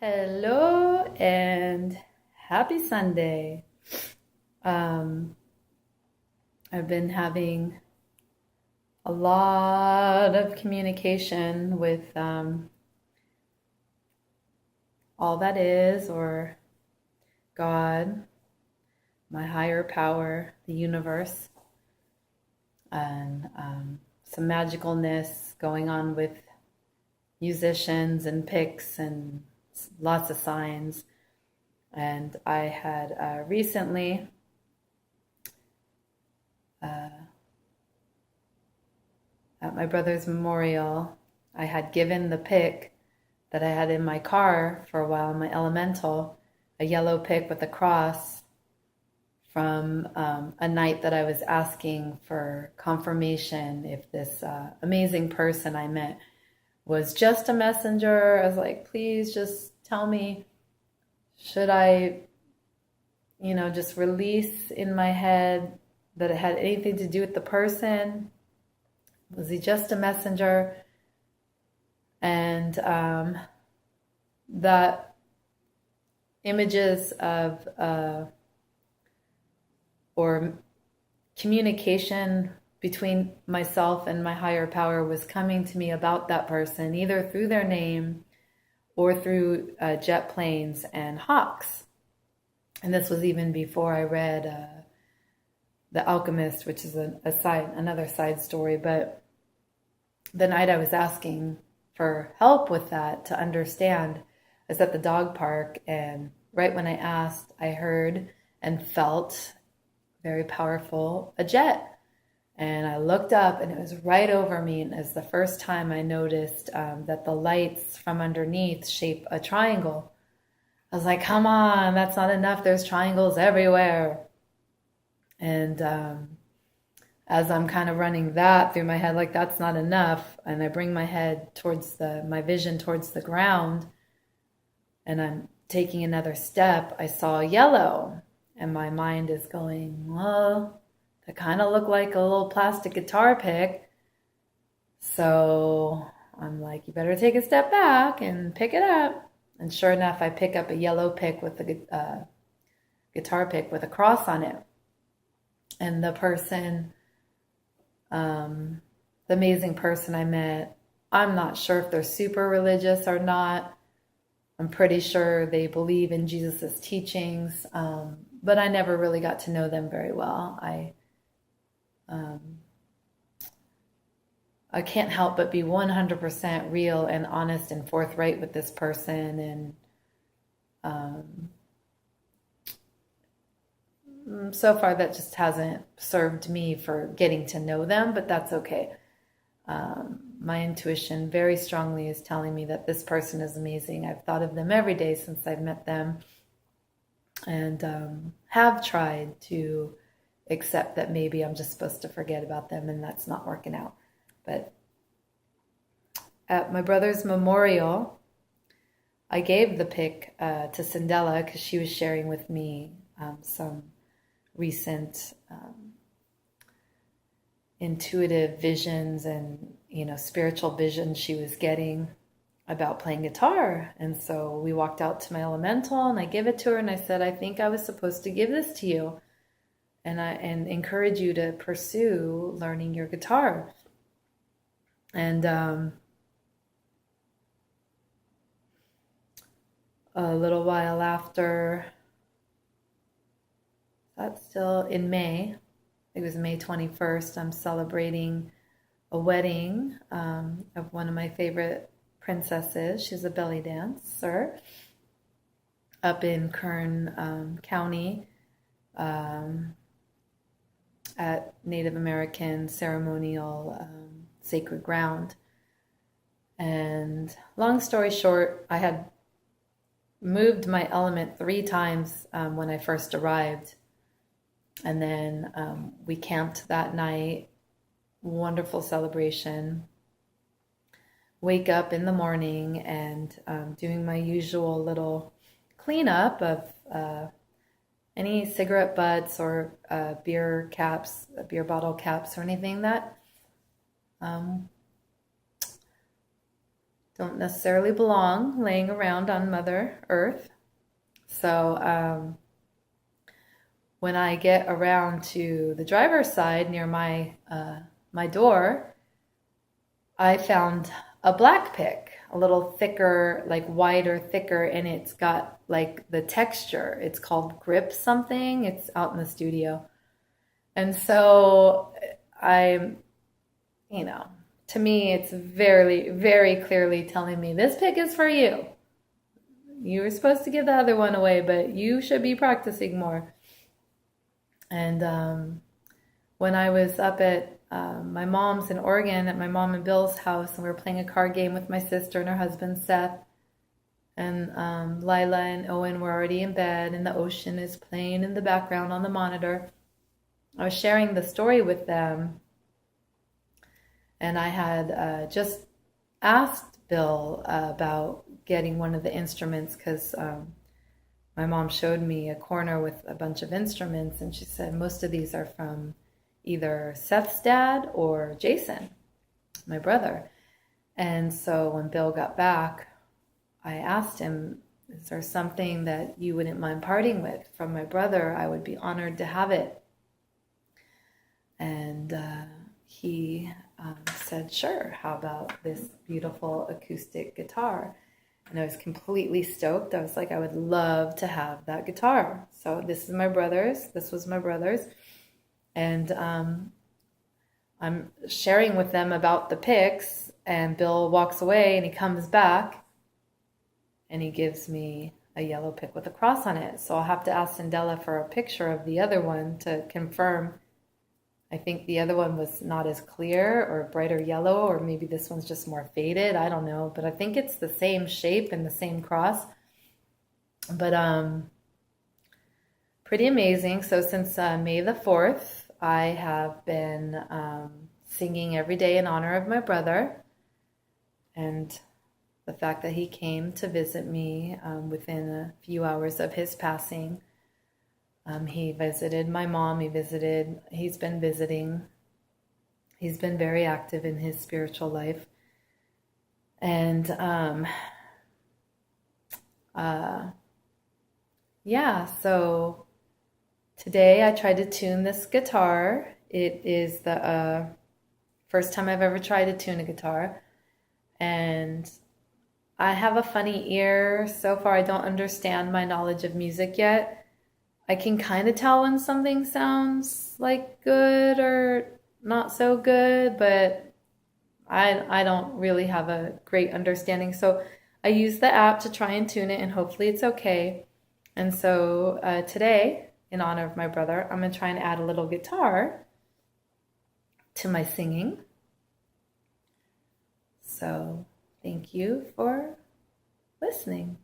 Hello and happy Sunday. Um, I've been having a lot of communication with all that is, or God, my higher power, the universe, and some magicalness going on with musicians and picks and lots of signs. And I had recently at my brother's memorial, I had given the pick that I had in my car for a while, my elemental, a yellow pick with a cross from a night that I was asking for confirmation if this amazing person I met was just a messenger. I was like, please just tell me, should I, just release in my head that it had anything to do with the person? Was he just a messenger? And that images of or communication between myself and my higher power was coming to me about that person, either through their name or through jet planes and hawks. And this was even before I read The Alchemist, which is another side story. But the night I was asking for help with that to understand, I was at the dog park, and right when I asked, I heard and felt very powerful a jet. And I looked up and it was right over me. And it was the first time I noticed that the lights from underneath shape a triangle. I was like, come on, that's not enough. There's triangles everywhere. And as I'm kind of running that through my head, like that's not enough, and I bring my head towards my vision towards the ground, and I'm taking another step, I saw yellow, and my mind is going, well, that kind of looked like a little plastic guitar pick. So I'm like, you better take a step back and pick it up. And sure enough, I pick up a yellow pick with a guitar pick with a cross on it. And the person, the amazing person I met, I'm not sure if they're super religious or not. I'm pretty sure they believe in Jesus's teachings, but I never really got to know them very well. I can't help but be 100% real and honest and forthright with this person. And so far that just hasn't served me for getting to know them, but that's okay. My intuition very strongly is telling me that this person is amazing. I've thought of them every day since I've met them, and have tried to accept that maybe I'm just supposed to forget about them, and that's not working out. But at my brother's memorial, I gave the pic to Cindella because she was sharing with me some recent intuitive visions and spiritual visions she was getting about playing guitar. And so we walked out to my elemental, and I give it to her, and I said, I think I was supposed to give this to you, and encourage you to pursue learning your guitar. And a little while after, that's still in May, it was May 21st, I'm celebrating a wedding of one of my favorite princesses. She's a belly dancer up in Kern County at Native American ceremonial sacred ground. And long story short, I had moved my element 3 times when I first arrived. And then we camped that night. Wonderful celebration. Wake up in the morning and doing my usual little cleanup of any cigarette butts or beer caps, beer bottle caps, or anything that don't necessarily belong laying around on Mother Earth. So when I get around to the driver's side near my door, I found a black pick, a little thicker, like wider, thicker, and it's got like the texture. It's called grip something. It's out in the studio. And so I'm, you know, to me, it's very, very clearly telling me this pick is for you. You were supposed to give the other one away, but you should be practicing more. And when I was up at my mom's in Oregon, at my mom and Bill's house, and we were playing a card game with my sister and her husband Seth, and Lila and Owen were already in bed, and the ocean is playing in the background on the monitor. I was sharing the story with them, and I had just asked Bill about getting one of the instruments because my mom showed me a corner with a bunch of instruments, and she said most of these are from either Seth's dad or Jason, my brother. And so when Bill got back, I asked him, is there something that you wouldn't mind parting with from my brother? I would be honored to have it. And he said, sure, how about this beautiful acoustic guitar? And I was completely stoked. I was like, I would love to have that guitar. So this is my brother's. This was my brother's. And I'm sharing with them about the picks, and Bill walks away and he comes back and he gives me a yellow pick with a cross on it. So I'll have to ask Cindella for a picture of the other one to confirm. I think the other one was not as clear or brighter yellow, or maybe this one's just more faded. I don't know, but I think it's the same shape and the same cross. But pretty amazing. So since May the 4th, I have been singing every day in honor of my brother, and the fact that he came to visit me within a few hours of his passing. He visited my mom. He's been visiting. He's been very active in his spiritual life. And yeah, so today I tried to tune this guitar. It is the first time I've ever tried to tune a guitar. And I have a funny ear. So far, I don't understand my knowledge of music yet. I can kind of tell when something sounds like good or not so good, but I don't really have a great understanding. So I use the app to try and tune it, and hopefully it's okay. And so today, in honor of my brother, I'm going to try and add a little guitar to my singing. So thank you for listening.